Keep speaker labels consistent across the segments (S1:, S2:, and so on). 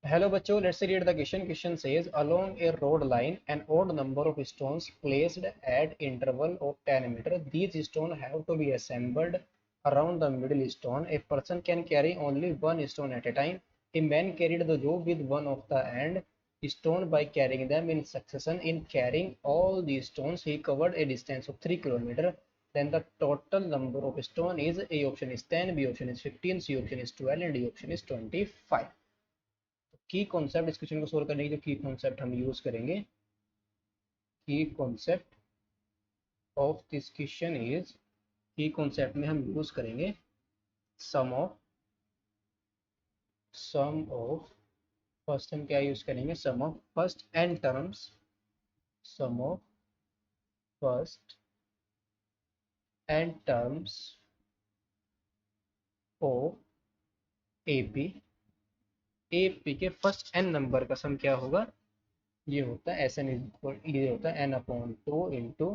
S1: Hello बच्चों, let's read the question. Question says along a road line an odd number of stones placed at interval of 10 meter. These stones have to be assembled around the middle stone. A person can carry only one stone at a time. A man carried the job with one of the end stone by carrying them in succession. In carrying all these stones, he covered a distance of 3 kilometers. Then the total number of stone is A option is 10, B option is 15, C option is 12 and D option is 25. की concept इस question को solve करने की जो की concept हम use करेंगे, की concept of this question is, की कॉन्सेप्ट में हम यूज करेंगे सम ऑफ फर्स्ट हम क्या यूज करेंगे, sum of first n terms, sum of first n terms of AP के फर्स्ट एन नंबर का सम क्या होगा, ये होता है एस एन, ये होता है N upon 2 into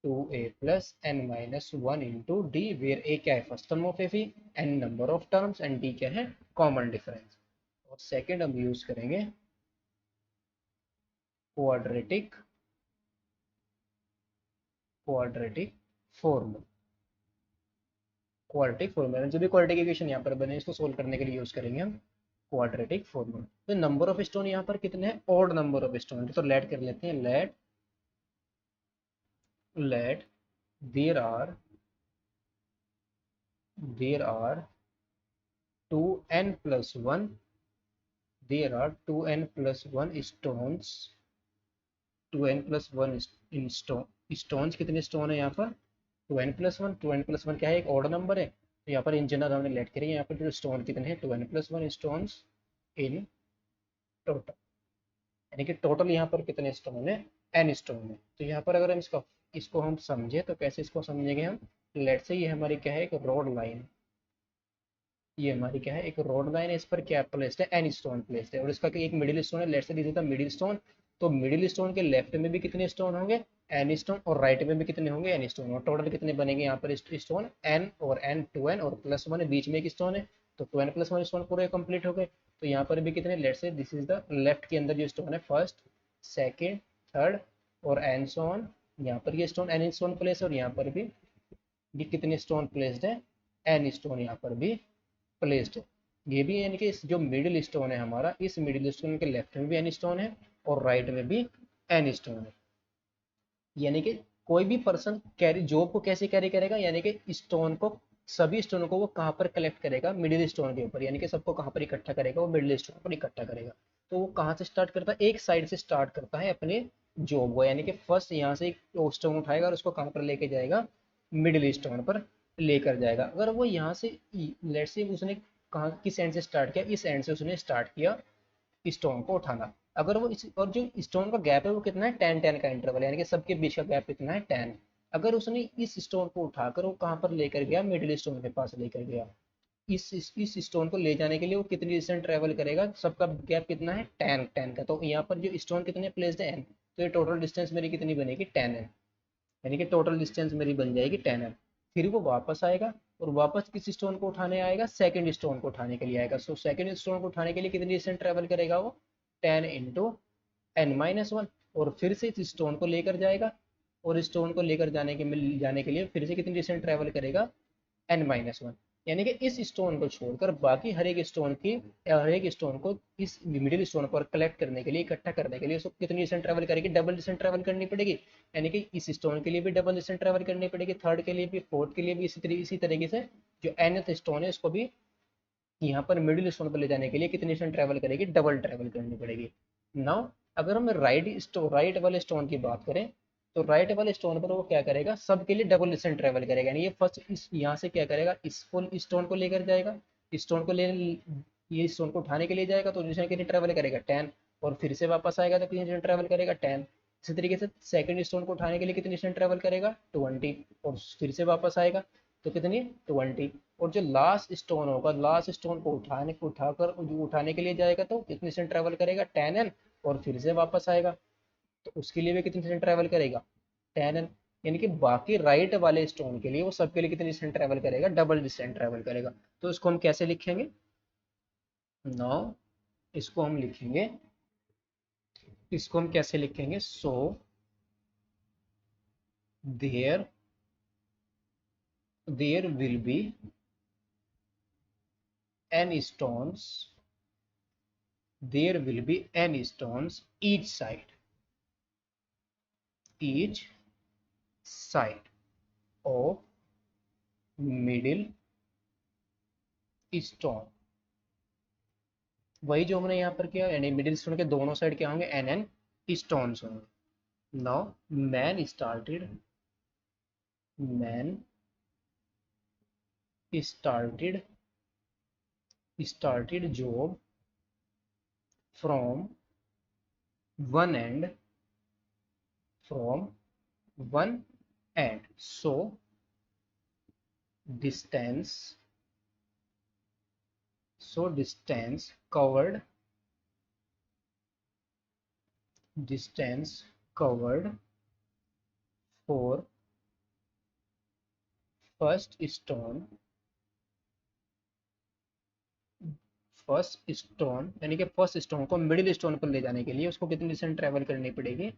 S1: 2a plus n minus 1 into d, where a क्या है first term of F, n number of terms and d क्या है कॉमन डिफरेंस। और सेकंड हम यूज करेंगे quadratic quadratic formula. Quadratic formula जो भी क्वाड्रेटिक इक्वेशन यहाँ पर बने इसको सोल्व करने के लिए यूज करेंगे हम क्वाड्रेटिक फॉर्मूला। तो नंबर ऑफ स्टोन यहाँ पर कितने हैं, ऑड नंबर ऑफ स्टोन, तो लेट कर लेते हैं, let there are 2n plus 1, there are 2n plus 1 stones, 2n plus 1 in stones कितने स्टोन है यहाँ पर 2n plus 1, 2n plus 1 क्या है, एक ऑड नंबर है, तो यहाँ पर इन जनरल हमने लेट करेंगे, यहाँ पर जो स्टोन कितने हैं 2n plus 1 stones in total, यानी कि टोटल यहाँ पर कितने स्टोन है, n स्टोन है। तो यहाँ पर अगर हम इसको हम समझे तो कैसे इसको समझेंगे हम, लेट से ये हमारी क्या है एक रोड लाइन, ये हमारी क्या है एक रोड लाइन है, इस पर क्या प्लेस्ड है एन स्टोन प्लेस्ड है, और इसका एक मिडिल स्टोन है, let's say this is the middle stone. तो मिडिल स्टोन के लेफ्ट में भी कितने स्टोन होंगे एन स्टोन, और राइट में भी कितने होंगे एन स्टोन, और टोटल कितने बनेंगे यहाँ पर स्टोन एन और एन 2n और प्लस 1 बीच में एक स्टोन है, तो 2n प्लस 1 स्टोन पूरे कंप्लीट हो गए। तो यहाँ पर भी कितने, let's say this is the left के अंदर जो स्टोन है फर्स्ट सेकेंड थर्ड और एन स्टोन, यहाँ पर ये स्टोन एन स्टोन प्लेस है, और यहाँ पर भी ये कितने स्टोन प्लेस्ड है एन स्टोन यहाँ पर भी प्लेस्ड है। ये भी यानी कि जो मिडिल स्टोन है हमारा, इस मिडिल स्टोन के लेफ्ट में भी एन स्टोन है और राइट में भी एन स्टोन है। यानी कि कोई भी पर्सन कैरी जॉब को कैसे कैरी करेगा, यानी कि स्टोन को, सभी स्टोन को वो कहाँ पर कलेक्ट करेगा, मिडिल स्टोन के ऊपर, यानी कि सबको कहाँ पर इकट्ठा करेगा, वो मिडिल स्टोन पर इकट्ठा करेगा। तो वो कहाँ से स्टार्ट करता है, एक साइड से स्टार्ट करता है अपने जॉब को, यानी कि फर्स्ट यहाँ से एक स्टोन उठाएगा और उसको कहाँ पर लेके जाएगा, मिडिल स्टोन पर लेकर जाएगा। अगर वो यहाँ से लेट्स से उसने कहाँ किस एंड से स्टार्ट किया, इस एंड से उसने स्टार्ट किया स्टोन को उठाना, अगर वो इस, और जो स्टोन का गैप है वो कितना है 10 का इंटरवल, यानी कि सबके बीच का गैप कितना है 10। अगर उसने इस स्टोन को उठाकर वो कहाँ पर लेकर गया, मिडिल स्टोन के पास लेकर गया, इस स्टोन को ले जाने के लिए वो कितनी डिस्टेंस ट्रेवल करेगा, सबका गैप कितना है 10 का। तो यहाँ पर जो स्टोन कितने प्लेस्ड है n, तो ये टोटल डिस्टेंस मेरी कितनी बनेगी 10n, यानी कि टोटल डिस्टेंस मेरी बन जाएगी 10n। फिर वो वापस आएगा और वापस किस स्टोन को उठाने आएगा, सेकंड स्टोन को उठाने के लिए आएगा। सो सेकंड स्टोन को उठाने के लिए कितनी डिस्टेंस ट्रेवल करेगा वो 10 इंटू n-1, और फिर से इस स्टोन को लेकर जाएगा, और स्टोन को लेकर जाने के लिए फिर से कितनी डिस्टेंस ट्रेवल करेगा n-1, यानी कि इस स्टोन को छोड़कर बाकी हर एक स्टोन को इस मिडिल स्टोन पर कलेक्ट करने के लिए, इकट्ठा करने के लिए उसको कितनी डिस्टेंस ट्रेवल करेगी, डबल डिस्टेंस ट्रेवल करनी पड़ेगी, यानी कि इस स्टोन के लिए भी डबल डिस्टेंस ट्रेवल करनी पड़ेगी, थर्ड के लिए भी, फोर्थ के लिए भी, इसी तरीके से जो nth स्टोन है उसको भी यहाँ पर मिडिल स्टोन पर ले जाने के लिए कितनी डिस्टेंस ट्रेवल करेगी, डबल ट्रेवल करनी पड़ेगी। नाउ अगर हम राइट वाले स्टोन की बात करें, तो राइट वाले स्टोन पर वो क्या करेगा, सबके लिए डबल डिस्टेंस ट्रेवल करेगा, यानी ये फर्स्ट इस यहाँ से क्या करेगा, इस फुल स्टोन को लेकर जाएगा, स्टोन को ले ये स्टोन को उठाने के लिए जाएगा, तो डिस्टेंस कितनी ट्रेवल करेगा 10, और फिर से वापस आएगा तो कितनी डिस्टेंस ट्रेवल करेगा 10। इसी तरीके से सेकंड स्टोन को उठाने के लिए कितनी डिस्टेंस ट्रेवल करेगा 20, और फिर से वापस आएगा तो कितनी 20, और जो लास्ट स्टोन होगा, लास्ट स्टोन को उठाने के लिए जाएगा तो कितनी डिस्टेंस ट्रेवल करेगा 10n, और फिर से वापस आएगा तो उसके लिए भी कितनी डिस्टेंस ट्रेवल करेगा 10n। यानी कि बाकी राइट वाले स्टोन के लिए वो सबके लिए कितनी डिस्टेंस ट्रेवल करेगा, डबल डिस्टेंस ट्रेवल करेगा। तो इसको हम कैसे लिखेंगे, नाउ इसको हम लिखेंगे, इसको हम कैसे लिखेंगे? So there there will be N stones, there will be n stones each side of middle stone। वही जो हमने यहाँ पर किया, यानी मिडिल स्टोन के दोनों साइड क्या होंगे? एन एन स्टोन्स होंगे। Now man started job from one end, so distance covered for first stone, यानी कि फर्स्ट स्टोन को मिडिल स्टोन पर ले जाने के लिए उसको कितनी डिस्टेंस ट्रेवल करनी पड़ेगी?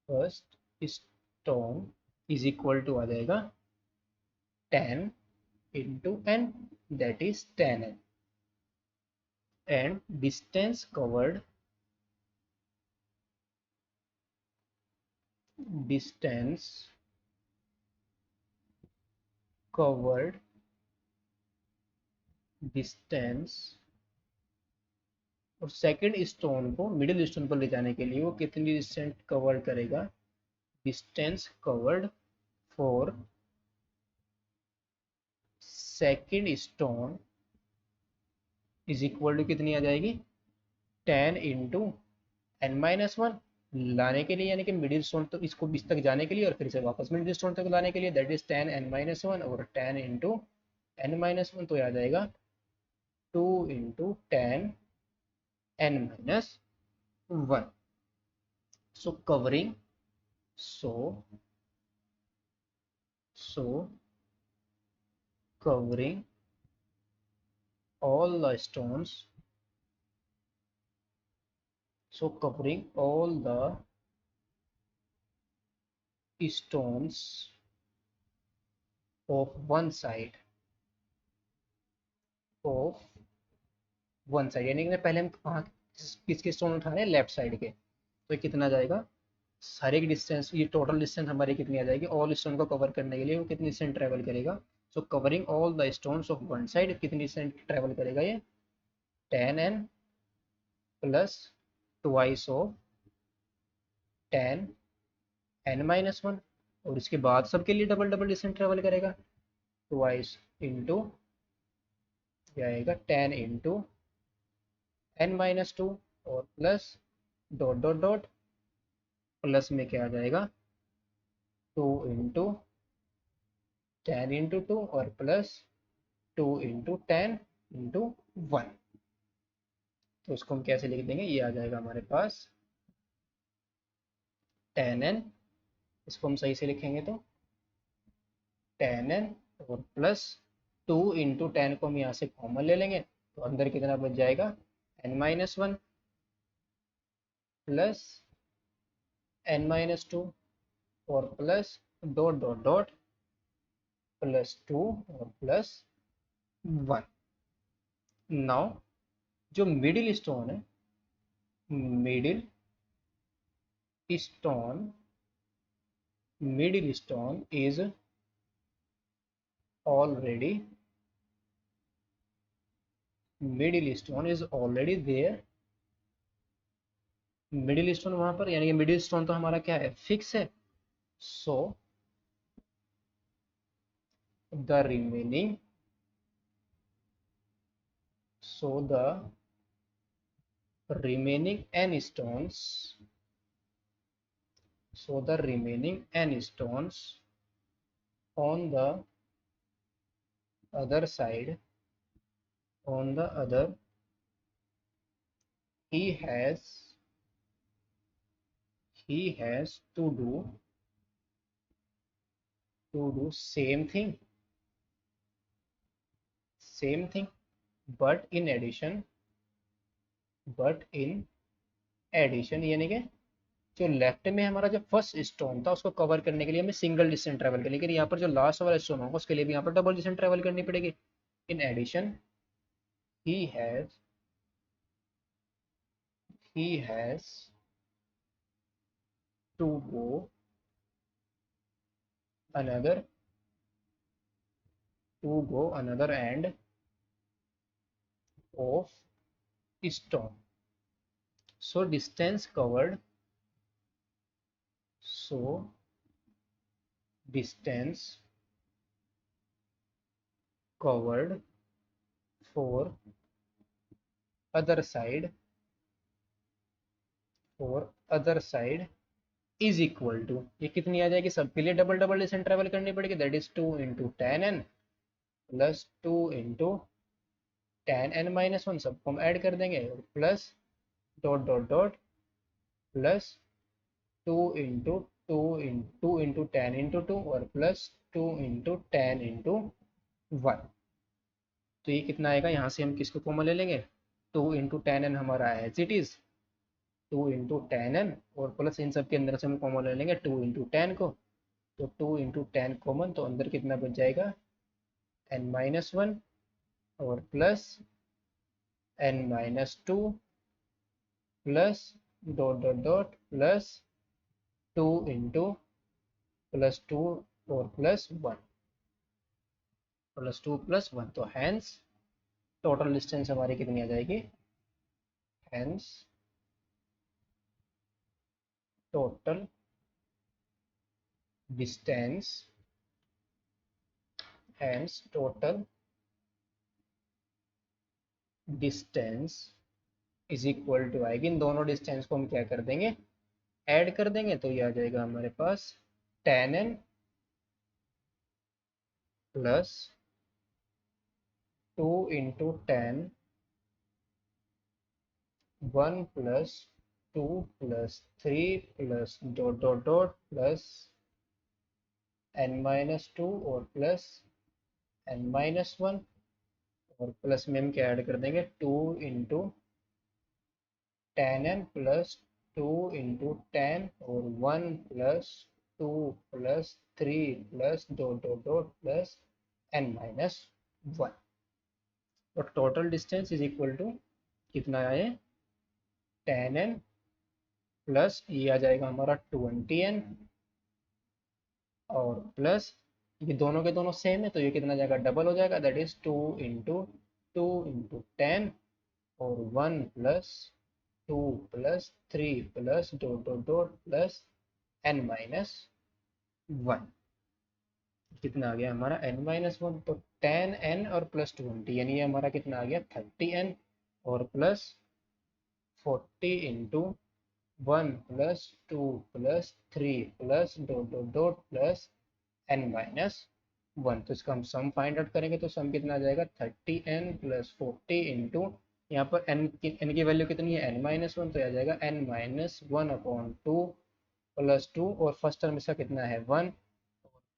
S1: First stone is equal to आ जाएगा 10 into n, that is 10n, and distance covered distance, और सेकंड स्टोन को मिडिल स्टोन पर ले जाने के लिए वो कितनी डिस्टेंस कवर करेगा? Distance covered for second stone is equal to कितनी आ जाएगी? 10 इंटू n-1 लाने के लिए, यानी कि मिडिल स्टोन तो इसको इस तक जाने के लिए और फिर से वापस मिडिल स्टोन तक लाने के लिए, दैट इज 10 n-1, और 10 इंटू n-1 तो आ जाएगा 2 into 10 n-1। so covering so covering all the stones, covering all the stones of one side, यानी कि पहले हम कहाँ किसके स्टोन उठा रहे हैं? लेफ्ट साइड के। तो कितना जाएगा? सारे की डिस्टेंस, ये टोटल डिस्टेंस हमारी कितनी आ जाएगी? ऑल स्टोन को कवर करने के लिए वो कितनी डिस्टेंस ट्रेवल करेगा? So covering all the stones of one side, कितनी डिस्टेंस ट्रेवल करेगा ये? 10n plus twice of 10n-1, और इसके बाद सबके लिए डबल डबल डिस्टेंस ट्रेवल करेगा, ट्वाइस इंटू आएगा 10 इंटू n-2, और plus dot dot dot, plus में क्या आ जाएगा? 2 इंटू 10 इंटू 2, और प्लस 2 इंटू 10 इंटू 1। तो उसको हम कैसे लिख देंगे? ये आ जाएगा हमारे पास 10n, इसको हम सही से लिखेंगे तो 10n, और प्लस 2 इंटू 10 को हम यहाँ से कॉमन ले लेंगे, तो अंदर कितना बच जाएगा? n-1 प्लस n-2, और plus dot dot dot, plus 2 और प्लस 1। नाउ जो मिडिल स्टोन है, middle stone is already there. Middle stone वहां पर, यानी कि मिडिल स्टोन तो हमारा क्या है? फिक्स है। So the remaining n stones, on the other side, he has to do same thing, but in addition but in addition, यानी कि जो लेफ्ट में हमारा जो फर्स्ट स्टोन था उसको कवर करने के लिए हमें सिंगल डिस्टेंस ट्रेवल करनी, लेकिन यहाँ पर जो लास्ट वाला स्टोन होगा उसके लिए भी यहाँ पर डबल डिस्टेंस ट्रेवल करनी पड़ेगी। In addition he has he has to go another end of stone. So so distance covered for other side is equal to, ये कितनी आ जाएगी, सबके लिए डबल डबल डिस्टेंस ट्रेवल करनी पड़ेगी, that is 2 into ten n plus 2 into ten n minus one, सबको हम ऐड कर देंगे, plus dot dot dot plus 2 into two into ten into two और plus 2 into ten into one. तो ये कितना आएगा, यहाँ से हम किसको कॉमन ले लेंगे, 2 इंटू टेन एन हमारा as it is 2 into ten N और प्लस इन सब के अंदर से हम कॉमन ले लेंगे 2 इंटू टेन को, तो 2 इंटू टेन कॉमन, तो अंदर कितना बच जाएगा एन माइनस वन और plus N minus two plus dot dot dot plus 2 into plus 2 और प्लस 1 प्लस 2 प्लस 1, तो हैंस टोटल डिस्टेंस हमारी कितनी आ जाएगी, hence total distance hence total distance is equal to आएगी, इन दोनों डिस्टेंस को हम क्या कर देंगे, ऐड कर देंगे, तो ये आ जाएगा हमारे पास ten n plus 2 into ten 1 plus 2 plus 3 plus dot dot dot plus N minus two और प्लस एन माइनस वन और प्लस में हम क्या ऐड कर देंगे 2 into ten n plus 2 into ten और 1 plus 2 plus 3 plus dot dot dot plus N minus one. और total distance is equal to कितना आए, टेन एन प्लस ये आ जाएगा हमारा 20n और प्लस ये दोनों के दोनों सेम है तो ये कितना जाएगा, डबल हो जाएगा, दैट इज 2 इंटू टेन और 1 plus 2 plus 3 plus dot dot dot plus N minus one, कितना आ गया हमारा n माइनस वन, तो 10n और प्लस 20 यानी हमारा कितना आ गया 30n और plus 40 into 1 plus 2 plus 3 plus dot dot dot plus N minus one. तो इसका हम सम फाइंड आउट करेंगे तो सम कितना आ जाएगा 30n प्लस 40 इंटू यहाँ पर n की वैल्यू कितनी है n माइनस वन, तो आ जाएगा n minus one upon two plus 2 और फर्स्ट टर्म इसका कितना है 1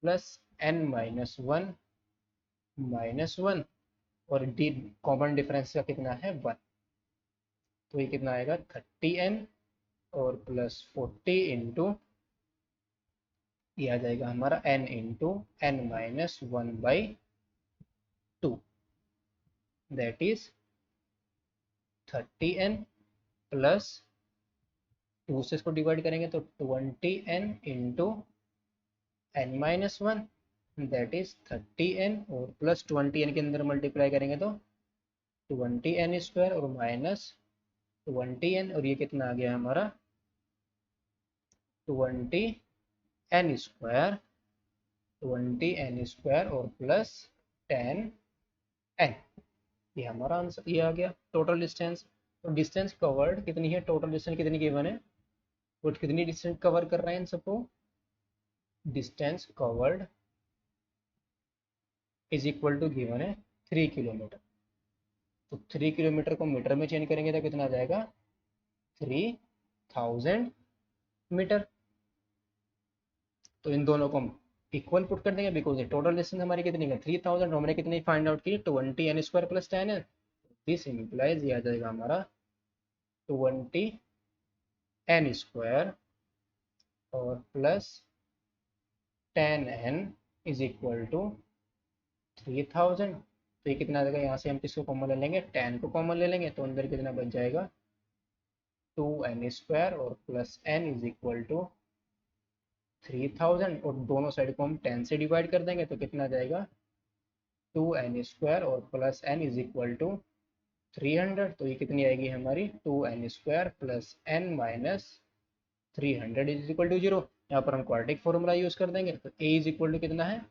S1: प्लस n माइनस वन और डी कॉमन डिफरेंस का कितना है 1, तो ये कितना आएगा 30n और प्लस 40 इंटू ये आ जाएगा हमारा n into n minus one by two, that is 30n plus 2 से इसको डिवाइड करेंगे तो 20n into n minus one, that is 30n और प्लस 20n के अंदर मल्टीप्लाई करेंगे तो 20n स्क्वायर और माइनस 20n और ये कितना आ गया हमारा 20n स्क्वायर और प्लस 10n, ये हमारा आंसर ये आ गया टोटल डिस्टेंस। तो डिस्टेंस कवर्ड कितनी है, टोटल डिस्टेंस कितनी गिवन है, वो कितनी डिस्टेंस कवर कर रहे हैं इन सबको, distance covered is equal to given है 3 किलोमीटर, तो 3 किलोमीटर को मीटर में चेंज करेंगे तो कितना आ जाएगा 3000 मीटर। तो इन दोनों को हम इक्वल पुट कर देंगे बिकॉज ये टोटल डिस्टेंस हमारी कितनी है 3000, हमने कितनी फाइंड आउट की 20n square plus 10n, this implies ये आ जाएगा हमारा 20n² और plus 10n is equal to 3000। तो ये कितना आ जाएगा, यहाँ से हम किसको कॉमन ले लेंगे, 10 को कॉमन ले लेंगे, तो अंदर कितना बच जाएगा 2n² और plus n is equal to 3000, और दोनों साइड को हम 10 से डिवाइड कर देंगे तो कितना आ जाएगा 2n² और plus n is equal to 300। तो ये कितनी आएगी हमारी 2n² plus n minus 300 is equal to 0। यहाँ पर हम क्वाड्रेटिक फॉर्मूला यूज कर देंगे, तो a इज इक्वल टू कितना है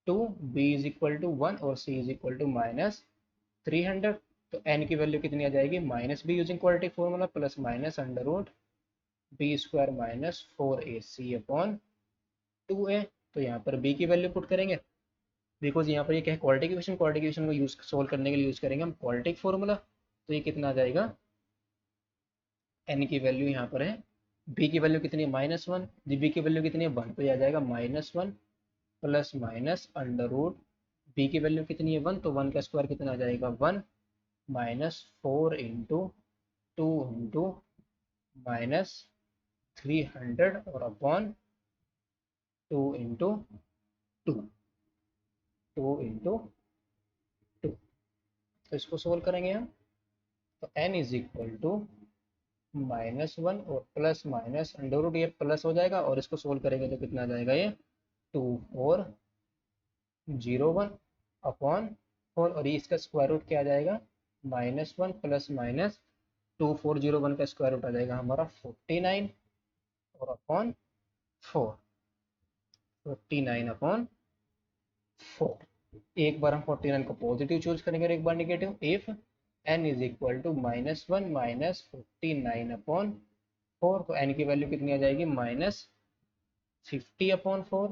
S1: 2, b इज इक्वल टू 1 और c is equal to minus 300। तो n की वैल्यू कितनी आ जाएगी minus b using quadratic formula plus minus under root b² minus 4ac upon 2a। तो यहाँ पर b की वैल्यू पुट करेंगे, बिकॉज यहाँ पर ये क्या है क्वाड्रेटिक इक्वेशन, क्वाड्रेटिक इक्वेशन को यूज सोल्व करने के लिए यूज करेंगे हम क्वाड्रेटिक फॉर्मूला। तो ये कितना आ जाएगा, n की वैल्यू यहाँ पर है, b की वैल्यू कितनी है -1, b की वैल्यू कितनी है 1, तो ये आ जाएगा -1 plus minus under root b की वैल्यू कितनी है 1, तो 1 का स्क्वायर कितना आ जाएगा 1 माइनस 4 इंटू 2 इंटू माइनस 300 और अपॉन 2 इंटू 2 तो इसको सोल्व करेंगे हम, तो n इज इक्वल टू -1 और प्लस माइनस अंडर रूट, ये प्लस हो जाएगा और इसको सोल्व करेंगे तो कितना आ जाएगा ये 2401 अपॉन 4, और ये इसका स्क्वायर रूट क्या आ जाएगा -1 प्लस माइनस 2401 का स्क्वायर रूट आ जाएगा हमारा 49 और अपॉन 4, 49 अपॉन 4। एक बार हम 49 को पॉजिटिव चूज करेंगे और एक बार negative, if n is equal to -1 minus 49 upon 4, तो n की वैल्यू कितनी आ जाएगी -50 upon 4,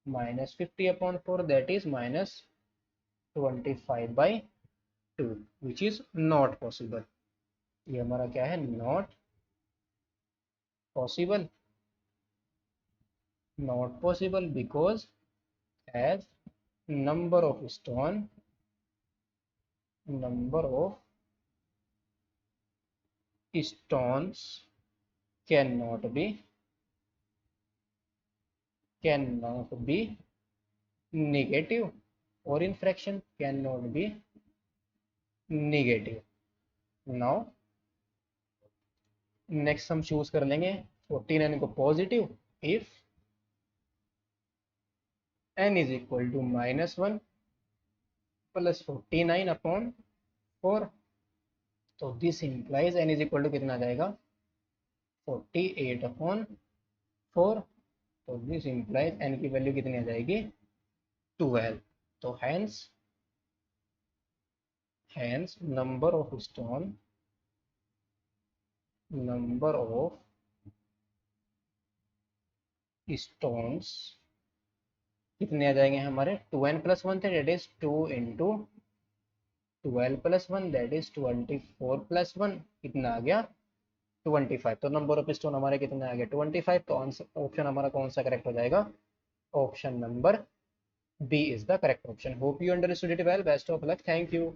S1: -50 upon 4 that is -25/2 which is not possible. ये हमारा क्या है, not possible, not possible because as number of stones cannot be negative, or in fraction cannot be negative। now next हम चूज कर लेंगे 49 को positive, if n is equal to -1 plus 49 upon 4, तो this implies n is equal to कितना आ जाएगा 48 upon 4, तो this implies n की वैल्यू कितनी आ जाएगी 12। तो हैंस नंबर ऑफ स्टोन्स कितने आ जाएंगे हमारे 2n प्लस 1 थे, that is 2 into 12 plus 1 that is 24 plus 1, कितना आ गया 25। तो नंबर ऑफ स्टोन हमारे कितने आ गए 25। तो ऑप्शन हमारा कौन सा करेक्ट हो जाएगा, option number B is the correct option. Hope you understood it well, best of luck, thank you.